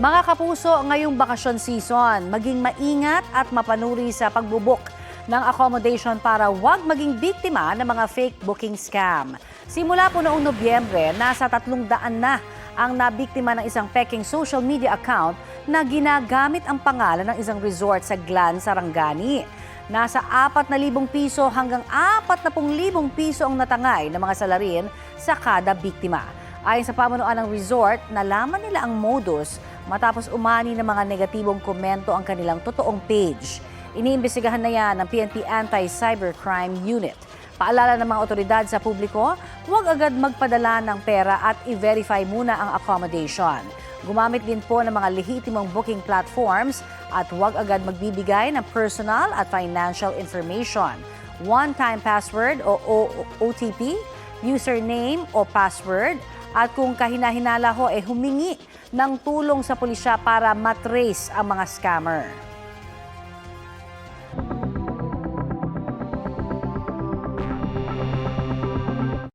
Mga kapuso, ngayong bakasyon season, maging maingat at mapanuri sa pagbubuk ng accommodation para huwag maging biktima ng mga fake booking scam. Simula po noong Nobyembre, nasa 300 na ang nabiktima ng isang peking social media account na ginagamit ang pangalan ng isang resort sa Glan, Sarangani. Nasa 4,000 piso hanggang 40,000 piso ang natangay ng mga salarin sa kada biktima. Ayon sa pamunuan ng resort, nalaman nila ang modus matapos umani ng mga negatibong komento ang kanilang totoong page. Iniimbestigahan na yan ng PNP Anti-Cybercrime Unit. Paalala ng mga otoridad sa publiko, huwag agad magpadala ng pera at i-verify muna ang accommodation. Gumamit din po ng mga lehitimong booking platforms at huwag agad magbibigay ng personal at financial information. One-time password o OTP, username o password, at kung kahina-hinala ho, humingi ng tulong sa pulisya para matrace ang mga scammer.